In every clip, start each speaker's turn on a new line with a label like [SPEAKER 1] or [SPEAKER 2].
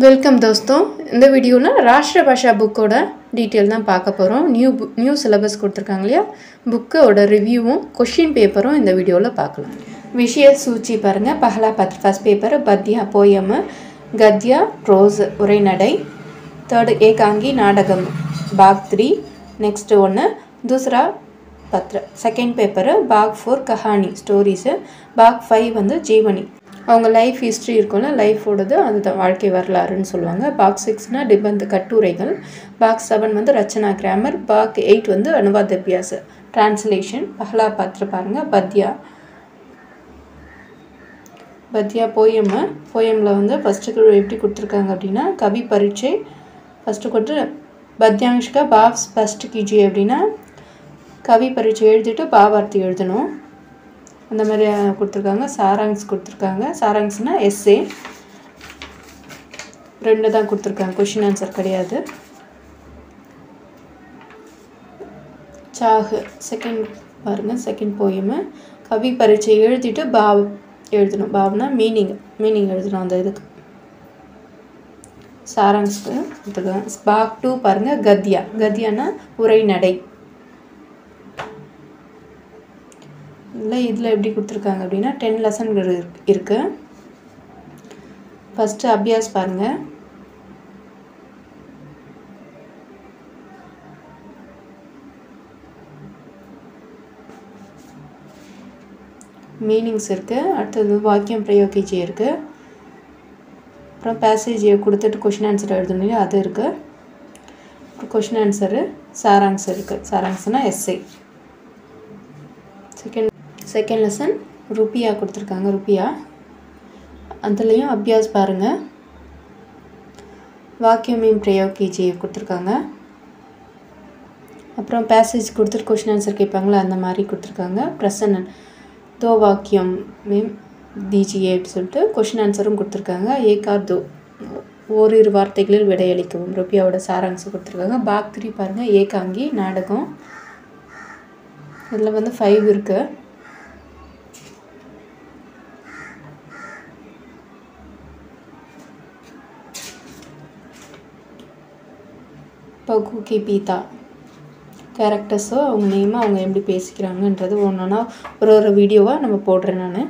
[SPEAKER 1] Welcome தோஸ்தோம். இந்த வீடியோவில் ராஷ்டிர பாஷா புக்கோட டீட்டெயில் தான் பார்க்க போகிறோம். நியூ சிலபஸ் கொடுத்துருக்காங்க இல்லையா, புக்கோட ரிவ்யூவும் கொஷின் பேப்பரும் இந்த வீடியோவில் பார்க்கலாம். விஷய சூச்சி பாருங்கள். பஹலா பத் first paper Bhatia poem, கத்யா pros உரைநடை, தேர்டு ஏகாங்கி நாடகம் பாக் 3, நெக்ஸ்ட் ஒன்று दूसरा பத்ர செகண்ட் பேப்பரு பாக் 4 கஹானி ஸ்டோரிஸு, பாக் 5 வந்து ஜீவனி அவங்க லைஃப் ஹிஸ்ட்ரி இருக்கும்ல, லைஃபோடது அதுதான் வாழ்க்கை வரலாறுன்னு சொல்லுவாங்க. பாக் 6னா நிபந்த கட்டுரைகள், பாக் 7 வந்து ரச்சனா கிராமர், பாக் 8 வந்து அனுவாத் அபியாஸ் டிரான்ஸ்லேஷன். பஹலா பத்ர பாருங்கள் பத்யா போயமில் வந்து ஃபஸ்ட்டு எப்படி கொடுத்துருக்காங்க அப்படின்னா, கவி பரீட்சை ஃபஸ்ட்டு கொடுத்து பத்யாங்ஷ்கா பாவ் ஸ்பஷ்ட் கீஜியே அப்படின்னா கவி பரீட்சை எழுதிட்டு பாவார்த்தி எழுதணும், அந்த மாதிரி கொடுத்துருக்காங்க. சாராங்ஸ் கொடுத்துருக்காங்க. சாராங்ஸ்னால் எஸ்ஏ 2 தான் கொடுத்துருக்காங்க, கொஷின் ஆன்சர் கிடையாது. சாகு செகண்ட் பாருங்கள், செகண்ட் போயமு கவி பரீட்சை எழுதிட்டு பாவ் எழுதணும். பாவ்னா மீனிங் எழுதணும் அந்த இதுக்கு. சாராங்ஸ்க்கு கொடுத்துருக்காங்க. பாக் 2 பாருங்கள் கத்யானா உரைநடை. இதில் எப்படி கொடுத்துருக்காங்க அப்படின்னா 10 லெசன்கள் இருக்குது. ஃபஸ்ட்டு அபியாஸ் பாருங்கள். மீனிங்ஸ் இருக்குது. அடுத்தது வாக்கியம் பிரயோகிச்சி இருக்குது. அப்புறம் பேசேஜ் கொடுத்துட்டு கொஷின் ஆன்சர் எழுதணும் இல்லையா, அது இருக்குது. அப்புறம் கொஷின் ஆன்சரு சாராங்ஸ் இருக்குது. சாராங்ஸ்னால் எஸ்ஐ. செகண்ட் லெசன் ருப்பியா கொடுத்துருக்காங்க. ருப்பியா அதுலேயும் அபியாஸ் பாருங்கள். வாக்கியமையும் பிரயோக் கீஜியே கொடுத்துருக்காங்க. அப்புறம் பேசேஜ் கொடுத்துட்டு கொஷின் ஆன்சர் கேட்பாங்களா, அந்த மாதிரி கொடுத்துருக்காங்க. பிரசன்னன் தோ வாக்கியம் மேம் தீஜியே அப்படின்னு சொல்லிட்டு கொஷின் ஆன்சரும் கொடுத்துருக்காங்க. ஏகார் தோ ஓரிரு வார்த்தைகளில் விடையளிக்கவும் ருப்பியாவோட சாராங்ஸ் கொடுத்துருக்காங்க. பாக் 3 பாருங்கள் ஏகாங்கி நாடகம். இதில் வந்து 5 இருக்குது. பகு கி பீதா கேரக்டர்ஸோ அவங்க நேமோ அவங்க எப்படி பேசிக்கிறாங்கன்றது ஒன்றா ஒரு வீடியோவாக நம்ம போடுறேன் நான்.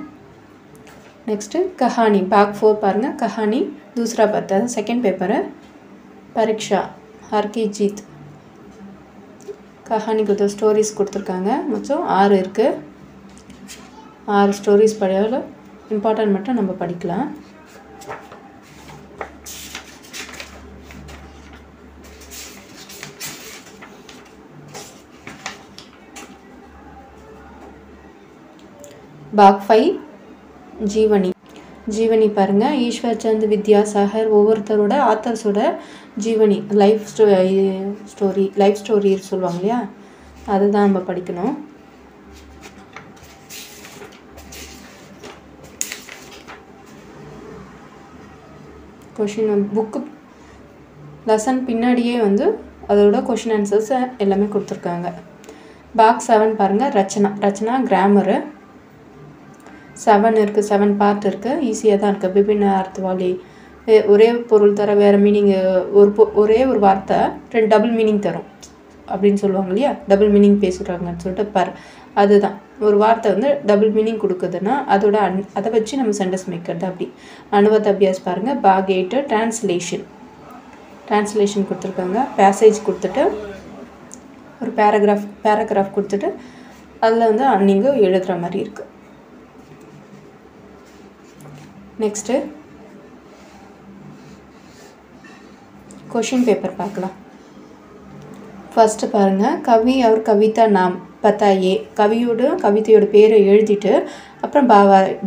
[SPEAKER 1] நெக்ஸ்ட்டு கஹானி பாக் 4 பாருங்கள். கஹானி தூசரா பத்த செகண்ட் பேப்பரு பரீட்சா ஹர்கி ஜீத். கஹானி கொடுத்த ஸ்டோரிஸ் கொடுத்துருக்காங்க. மொத்தம் 6 இருக்குது. 6 ஸ்டோரிஸ் படியால் இம்பார்ட்டன்ட் மட்டும் நம்ம படிக்கலாம். பாக் 5 ஜீவனி பாருங்கள். ஈஸ்வர் சந்த் வித்யாசாகர் ஒவ்வொருத்தரோட ஆத்தர்ஸோட ஜீவனி லைஃப் ஸ்டோரி சொல்லுவாங்க இல்லையா, அதுதான் நம்ம படிக்கணும். கொஷின் புக்கு லெசன் பின்னாடியே வந்து அதோட கொஷின் ஆன்சர்ஸ் எல்லாமே கொடுத்துருக்காங்க. பாக் 7 பாருங்கள். ரச்சனா கிராமரு 7 இருக்குது. 7 பார்ட் இருக்குது. ஈஸியாக தான் இருக்குது. விபின்ன அர்த்தவாளி ஒரே பொருள் தர வேறு மீனிங் ஒரே ஒரு வார்த்தை 2 டபுள் மீனிங் தரும் அப்படின்னு சொல்லுவாங்க இல்லையா, டபுள் மீனிங் பேசுகிறாங்கன்னு சொல்லிட்டு அதுதான் ஒரு வார்த்தை வந்து டபுள் மீனிங் கொடுக்குதுன்னா அதை வச்சு நம்ம சென்டென்ஸ் மேக்கிறது. அப்படி அனுவாத் அபியாஸ் பாருங்கள். பாக் 8 டிரான்ஸ்லேஷன் கொடுத்துருக்காங்க. பேசேஜ் கொடுத்துட்டு ஒரு பேராகிராஃப் கொடுத்துட்டு அதில் வந்து நீங்கள் எழுதுகிற மாதிரி இருக்குது. நெக்ஸ்ட்டு கொஷின் பேப்பர் பார்க்கலாம். ஃபஸ்ட்டு பாருங்கள். கவி அவர் கவிதா நாம் பத்தாயே கவிதையோட பேரை எழுதிட்டு அப்புறம்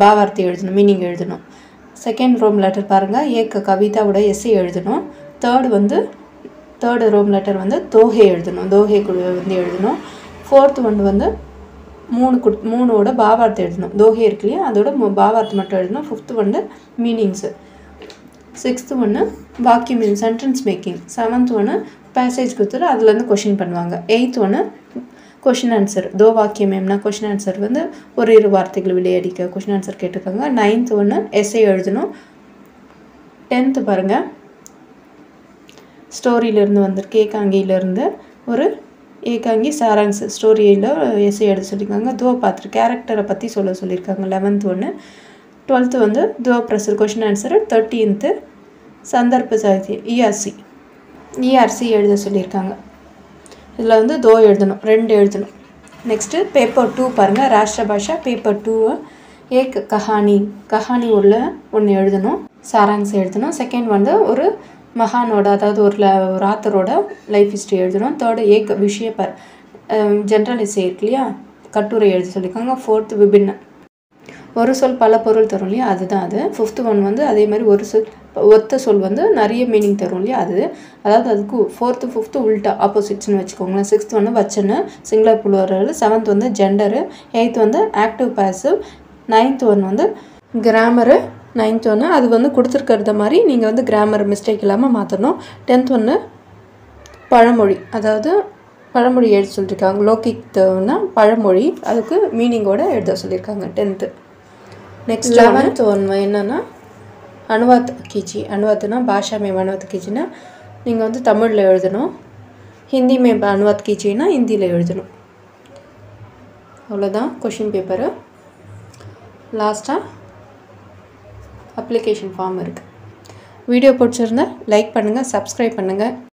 [SPEAKER 1] பாவார்த்தை எழுதணும், மீனிங் எழுதணும். செகண்ட் ரோம் லெட்டர் பாருங்கள். கவிதாவோட எஸ்ஸே எழுதணும். தேர்டு ரோம் லெட்டர் வந்து தோஹே எழுதணும், வந்து எழுதணும். ஃபோர்த்து ஒன்று வந்து 3ஓட பாவார்த்தை எழுதணும். தோஹே இருக்கு இல்லையா, அதோட பாவார்த்தை மட்டும் எழுதணும். 5th வந்து மீனிங்ஸு. 6th ஒன்று வாக்கியம் சென்டென்ஸ் மேக்கிங். 7th ஒன்று பேசேஜ் கொடுத்துட்டு அதுலேருந்து கொஷின் பண்ணுவாங்க. 8th ஒன்று கொஷின் ஆன்சர். தோ வாக்கியம் மேம்னா கொஷின் ஆன்சர் வந்து ஒரு வார்த்தைகள் விளையாடிக்க கொஷின் ஆன்சர் கேட்டிருக்காங்க. 9th ஒன்று எஸ்ஏ எழுதணும். 10th பாருங்கள் ஸ்டோரியிலேருந்து வந்திருக்கு. ஏகாங்கியிலேருந்து ஒரு ஏகாங்கி சாராங்ஸ் ஸ்டோரியில் எஸ்ஏ எழுத சொல்லியிருக்காங்க. துவபாத்ர கேரக்டரை பற்றி சொல்லியிருக்காங்க. 11th ஒன்று. 12th வந்து துவப்ரசர் கொஷின் ஆன்சர். 13th சந்தர்ப்ப சாகித்யம் இஆர்சி எழுத சொல்லியிருக்காங்க. இதில் வந்து எழுதணும், 2 எழுதணும். நெக்ஸ்ட்டு பேப்பர் 2 பாருங்கள். ராஷ்டிர பாஷா பேப்பர் 2 ஏக் கஹானி உள்ள ஒன்று எழுதணும், சாராங்ஸ் எழுதணும். செகண்ட் வந்து ஒரு மகானோட, அதாவது ஒரு ஆத்தரோட லைஃப் ஹிஸ்ட்ரி எழுதணும். தேர்டு ஏக் விஷய ஜென்ரல் எஸ்ஸே இருக்கு இல்லையா, கட்டுரை எழுத சொல்லியிருக்காங்க. 4th விபின்ன, ஒரு சொல் பல பொருள் தரும் இல்லையா, அதுதான் அது. 5th ஒன் வந்து அதே மாதிரி ஒரு சொல் ஒத்த சொல் வந்து நிறைய மீனிங் தரும் இல்லையா, அதாவது அதுக்கு 4th 5th உல்ட்டா ஆப்போசிட்ஸ்னு வச்சுக்கோங்களேன். 6th வந்து வச்சனு சிங்குலர் புளுரல். 7th வந்து ஜெண்டரு. 8th வந்து ஆக்டிவ் பாசிவ். 9th ஒன் வந்து கிராமரு. 9th ஒன்று அது வந்து கொடுத்துருக்கிறத மாதிரி நீங்கள் வந்து கிராமர் மிஸ்டேக் இல்லாமல் மாற்றணும். 10th ஒன்று பழமொழி, அதாவது பழமொழி எழுத சொல்லியிருக்காங்க. லோகிக்னா பழமொழி, அதுக்கு மீனிங்கோட எழுத சொல்லியிருக்காங்க 10th. நெக்ஸ்ட் 11th ஒன்று என்னென்னா அனுவாத் அனுவாத்னா பாஷா மே அனுவாத் கீச்சின்னா நீங்கள் வந்து தமிழில் எழுதணும். ஹிந்தி மே அனுவாத் கீச்சின்னா ஹிந்தியில் எழுதணும். அவ்வளோதான் கொஷின் பேப்பரு. லாஸ்ட்டாக அப்ளிகேஷன் ஃபார்ம் இருக்குது. வீடியோ பிடிச்சிருந்தா லைக் பண்ணுங்கள், சப்ஸ்கிரைப் பண்ணுங்கள்.